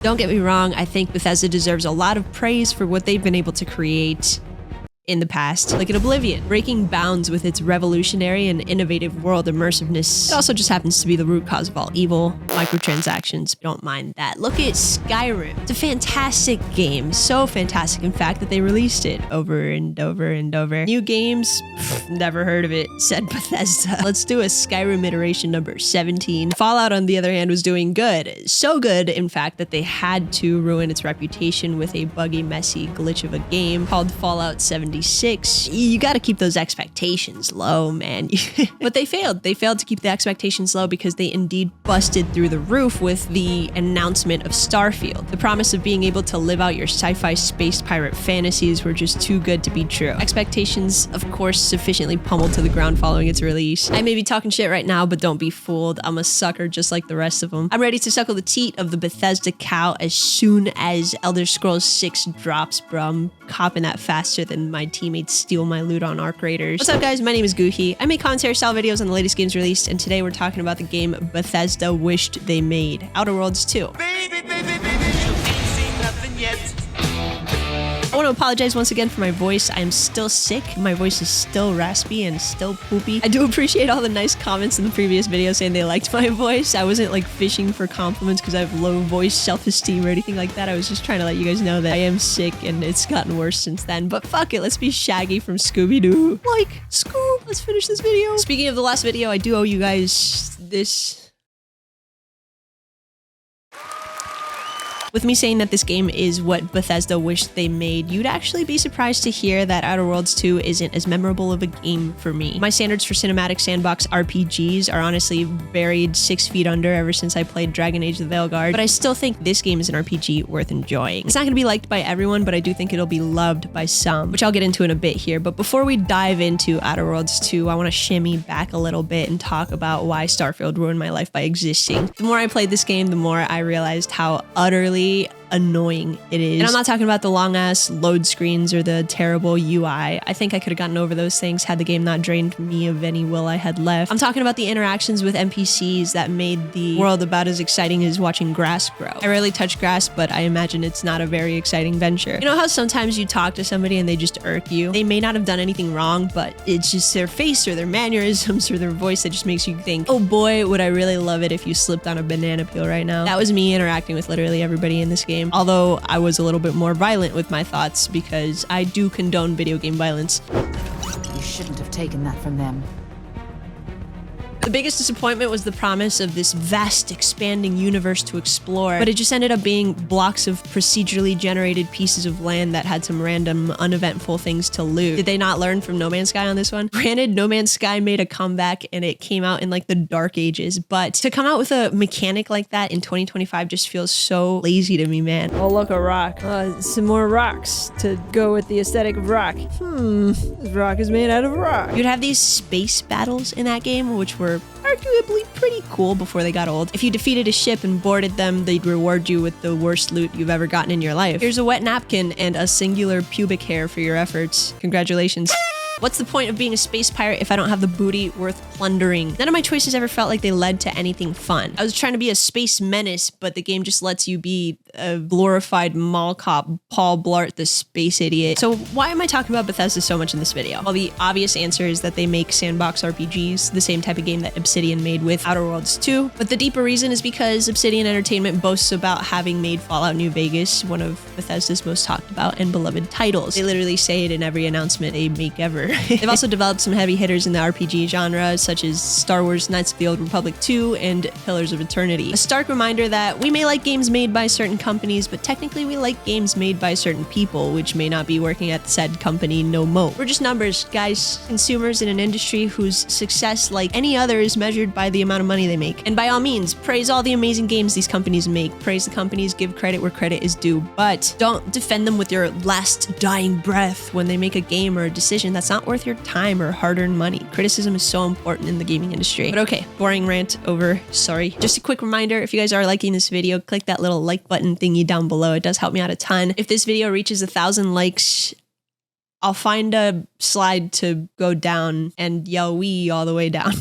Don't get me wrong, I think Bethesda deserves a lot of praise for what they've been able to create in the past, like in Oblivion, breaking bounds with its revolutionary and innovative world immersiveness. It also just happens to be the root cause of all evil. Microtransactions, don't mind that. Look at Skyrim. It's a fantastic game, so fantastic in fact that they released it over and over and over. New games, never heard of it, said Bethesda. Let's do a Skyrim iteration number 17. Fallout, on the other hand, was doing good. So good, in fact, that they had to ruin its reputation with a buggy, messy glitch of a game called Fallout 76. You got to keep those expectations low, man. But they failed. They failed to keep the expectations low because they indeed busted through the roof with the announcement of Starfield. The promise of being able to live out your sci-fi space pirate fantasies were just too good to be true. Expectations, of course, sufficiently pummeled to the ground following its release. I may be talking shit right now, but don't be fooled. I'm a sucker just like the rest of them. I'm ready to suckle the teat of the Bethesda cow as soon as Elder Scrolls 6 drops, bro. I'm copping that faster than my teammates steal my loot on Arc Raiders. What's up, guys? My name is Goohy. I make commentary style videos on the latest games released, and today we're talking about the game Bethesda wished they made, Outer Worlds 2. Baby, baby, baby, you ain't seen nothing yet. I want to apologize once again for my voice. I am still sick. My voice is still raspy and still poopy. I do appreciate all the nice comments in the previous video saying they liked my voice. I wasn't like fishing for compliments because I have low voice self-esteem or anything like that. I was just trying to let you guys know that I am sick and it's gotten worse since then. But fuck it, let's be Shaggy from Scooby-Doo. Like, Scoob, let's finish this video. Speaking of the last video, I do owe you guys this. With me saying that this game is what Bethesda wished they made, you'd actually be surprised to hear that Outer Worlds 2 isn't as memorable of a game for me. My standards for cinematic sandbox RPGs are honestly buried 6 feet under ever since I played Dragon Age: The Veilguard, but I still think this game is an RPG worth enjoying. It's not going to be liked by everyone, but I do think it'll be loved by some, which I'll get into in a bit here. But before we dive into Outer Worlds 2, I want to shimmy back a little bit and talk about why Starfield ruined my life by existing. The more I played this game, the more I realized how utterly annoying it is. And I'm not talking about the long ass load screens or the terrible UI. I think I could have gotten over those things had the game not drained me of any will I had left. I'm talking about the interactions with NPCs that made the world about as exciting as watching grass grow. I rarely touch grass, but I imagine it's not a very exciting venture. You know how sometimes you talk to somebody and they just irk you? They may not have done anything wrong, but it's just their face or their mannerisms or their voice that just makes you think, oh boy, would I really love it if you slipped on a banana peel right now. That was me interacting with literally everybody in this game. Although I was a little bit more violent with my thoughts because I do condone video game violence. You shouldn't have taken that from them. The biggest disappointment was the promise of this vast, expanding universe to explore, but it just ended up being blocks of procedurally generated pieces of land that had some random, uneventful things to loot. Did they not learn from No Man's Sky on this one? Granted, No Man's Sky made a comeback and it came out in like the dark ages, but to come out with a mechanic like that in 2025 just feels so lazy to me, man. Oh, look, a rock. Some more rocks to go with the aesthetic of rock. This rock is made out of rock. You'd have these space battles in that game, which were arguably pretty cool before they got old. If you defeated a ship and boarded them, they'd reward you with the worst loot you've ever gotten in your life. Here's a wet napkin and a singular pubic hair for your efforts. Congratulations. What's the point of being a space pirate if I don't have the booty worth plundering? None of my choices ever felt like they led to anything fun. I was trying to be a space menace, but the game just lets you be a glorified mall cop, Paul Blart, the space idiot. So why am I talking about Bethesda so much in this video? Well, the obvious answer is that they make sandbox RPGs, the same type of game that Obsidian made with Outer Worlds 2. But the deeper reason is because Obsidian Entertainment boasts about having made Fallout New Vegas one of Bethesda's most talked about and beloved titles. They literally say it in every announcement they make ever. They've also developed some heavy hitters in the RPG genre, such as Star Wars Knights of the Old Republic 2 and Pillars of Eternity. A stark reminder that we may like games made by certain companies, but technically we like games made by certain people, which may not be working at said company no more. We're just numbers, guys. Consumers in an industry whose success, like any other, is measured by the amount of money they make. And by all means, praise all the amazing games these companies make. Praise the companies, give credit where credit is due, but don't defend them with your last dying breath when they make a game or a decision that's not worth your time or hard-earned money. Criticism is so important in the gaming industry. But okay, boring rant over, sorry. Just a quick reminder, if you guys are liking this video, click that little like button thingy down below. It does help me out a ton. If this video reaches 1,000 likes, I'll find a slide to go down and yell wee all the way down.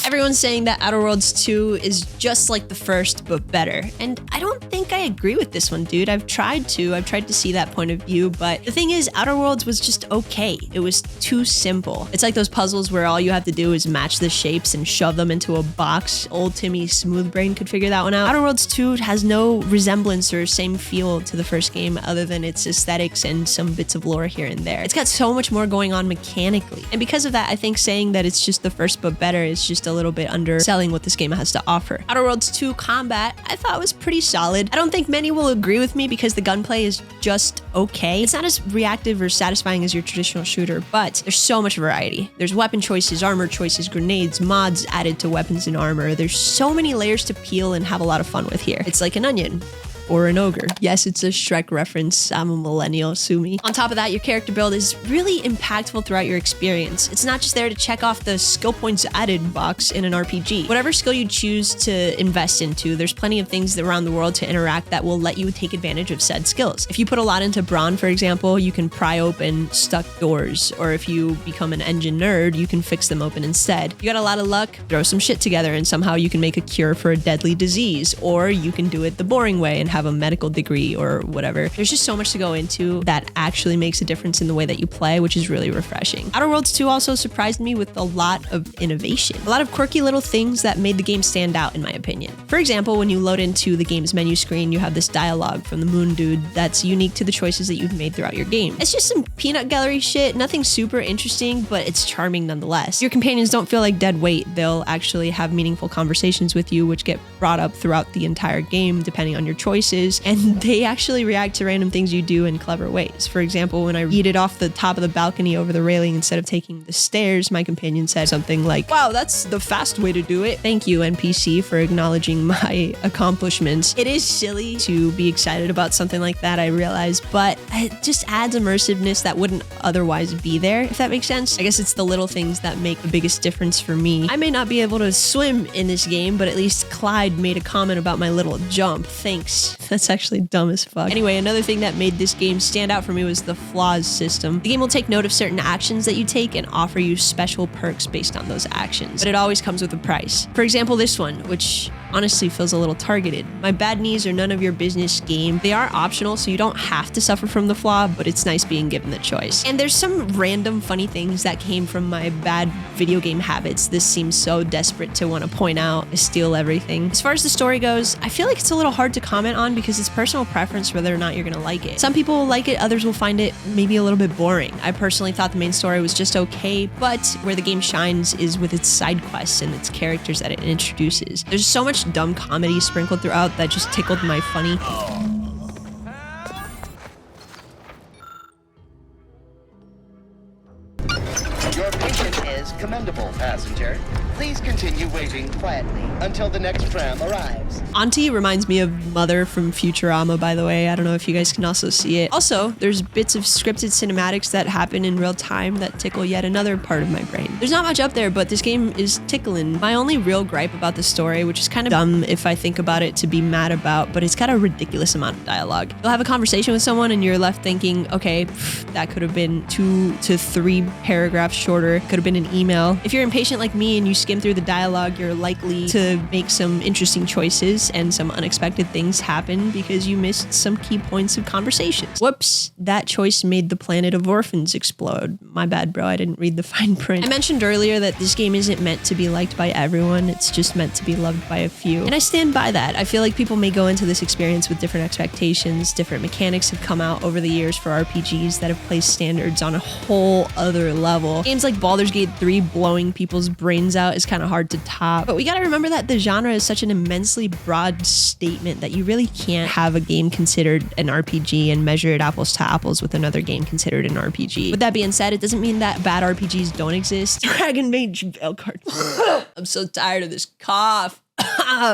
Everyone's saying that Outer Worlds 2 is just like the first, but better. And I don't think I agree with this one, dude. I've tried to see that point of view, but the thing is, Outer Worlds was just okay. It was too simple. It's like those puzzles where all you have to do is match the shapes and shove them into a box. Old Timmy Smoothbrain could figure that one out. Outer Worlds 2 has no resemblance or same feel to the first game other than its aesthetics and some bits of lore here and there. It's got so much more going on mechanically. And because of that, I think saying that it's just the first but better is just a little bit underselling what this game has to offer. Outer Worlds 2 combat, I thought was pretty solid. I don't think many will agree with me because the gunplay is just okay. It's not as reactive or satisfying as your traditional shooter, but there's so much variety. There's weapon choices, armor choices, grenades, mods added to weapons and armor. There's so many layers to peel and have a lot of fun with here. It's like an onion. Or an ogre. Yes, it's a Shrek reference. I'm a millennial, sue me. On top of that, your character build is really impactful throughout your experience. It's not just there to check off the skill points added box in an RPG. Whatever skill you choose to invest into, there's plenty of things around the world to interact that will let you take advantage of said skills. If you put a lot into Brawn, for example, you can pry open stuck doors, or if you become an engine nerd, you can fix them open instead. You got a lot of luck, throw some shit together and somehow you can make a cure for a deadly disease, or you can do it the boring way and have a medical degree or whatever. There's just so much to go into that actually makes a difference in the way that you play, which is really refreshing. Outer Worlds 2 also surprised me with a lot of innovation. A lot of quirky little things that made the game stand out, in my opinion. For example, when you load into the game's menu screen, you have this dialogue from the Moon Dude that's unique to the choices that you've made throughout your game. It's just some peanut gallery shit, nothing super interesting, but it's charming nonetheless. Your companions don't feel like dead weight. They'll actually have meaningful conversations with you, which get brought up throughout the entire game, depending on your choices. And they actually react to random things you do in clever ways. For example, when I yeeted off the top of the balcony over the railing instead of taking the stairs, my companion said something like, "Wow, that's the fast way to do it." Thank you, NPC, for acknowledging my accomplishments. It is silly to be excited about something like that, I realize, but it just adds immersiveness that wouldn't otherwise be there, if that makes sense. I guess it's the little things that make the biggest difference for me. I may not be able to swim in this game, but at least Clyde made a comment about my little jump. Thanks. That's actually dumb as fuck. Anyway, another thing that made this game stand out for me was the flaws system. The game will take note of certain actions that you take and offer you special perks based on those actions, but it always comes with a price. For example, this one, which honestly feels a little targeted. My bad knees are none of your business game. They are optional, so you don't have to suffer from the flaw, but it's nice being given the choice. And there's some random funny things that came from my bad video game habits. This seems so desperate to want to point out. I steal everything. As far as the story goes, I feel like it's a little hard to comment on because it's personal preference whether or not you're gonna like it. Some people will like it, others will find it maybe a little bit boring. I personally thought the main story was just okay, but where the game shines is with its side quests and its characters that it introduces. There's so much dumb comedy sprinkled throughout that just tickled my funny. Your patience is commendable, passenger. Please continue waiting quietly until the next tram arrives. Auntie reminds me of Mother from Futurama, by the way. I don't know if you guys can also see it. Also, there's bits of scripted cinematics that happen in real time that tickle yet another part of my brain. There's not much up there, but this game is tickling. My only real gripe about the story, which is kind of dumb if I think about it to be mad about, but it's got a ridiculous amount of dialogue. You'll have a conversation with someone and you're left thinking, okay, that could have been 2 to 3 paragraphs shorter, could have been an email. If you're impatient like me and you skim through the dialogue, you're likely to make some interesting choices and some unexpected things happen because you missed some key points of conversations. Whoops, that choice made the planet of orphans explode. My bad, bro, I didn't read the fine print. I mentioned earlier that this game isn't meant to be liked by everyone, it's just meant to be loved by a few. And I stand by that. I feel like people may go into this experience with different expectations, different mechanics have come out over the years for RPGs that have placed standards on a whole other level. Games like Baldur's Gate 3 blowing people's brains out is kind of hard to top. But we gotta remember that the genre is such an immensely broad statement that you really can't have a game considered an RPG and measure it apples to apples with another game considered an RPG. With that being said, it doesn't mean that bad RPGs don't exist. Dragon Mage Veilguard. I'm so tired of this cough.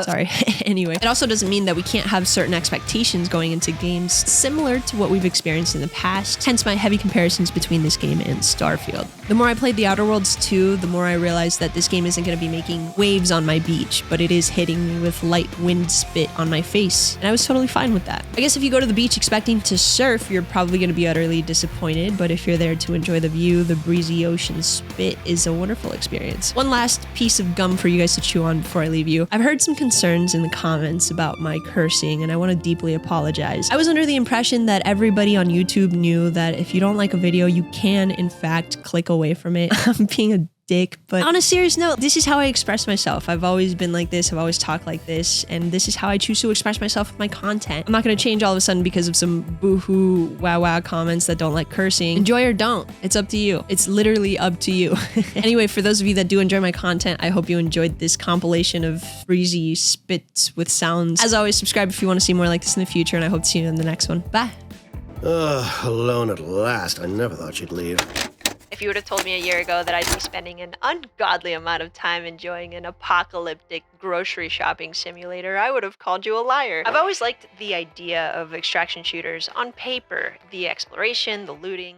Sorry. Anyway, it also doesn't mean that we can't have certain expectations going into games similar to what we've experienced in the past, hence my heavy comparisons between this game and Starfield. The more I played The Outer Worlds 2, the more I realized that this game isn't going to be making waves on my beach, but it is hitting me with light wind spit on my face, and I was totally fine with that. I guess if you go to the beach expecting to surf, you're probably going to be utterly disappointed, but if you're there to enjoy the view, the breezy ocean spit is a wonderful experience. One last piece of gum for you guys to chew on before I leave you. I've heard some concerns in the comments about my cursing, and I want to deeply apologize. I was under the impression that everybody on YouTube knew that if you don't like a video, you can, in fact, click away from it. I'm being a dick, but on a serious note, this is how I express myself. I've always been like this, I've always talked like this, and this is how I choose to express myself with my content. I'm not going to change all of a sudden because of some boohoo wow comments that don't like cursing. Enjoy or don't. It's up to you. It's literally up to you. Anyway, for those of you that do enjoy my content, I hope you enjoyed this compilation of breezy spits with sounds. As always, subscribe if you want to see more like this in the future, and I hope to see you in the next one. Bye. Alone at last. I never thought she'd leave. If you would have told me a year ago that I'd be spending an ungodly amount of time enjoying an apocalyptic grocery shopping simulator, I would have called you a liar. I've always liked the idea of extraction shooters on paper, the exploration, the looting,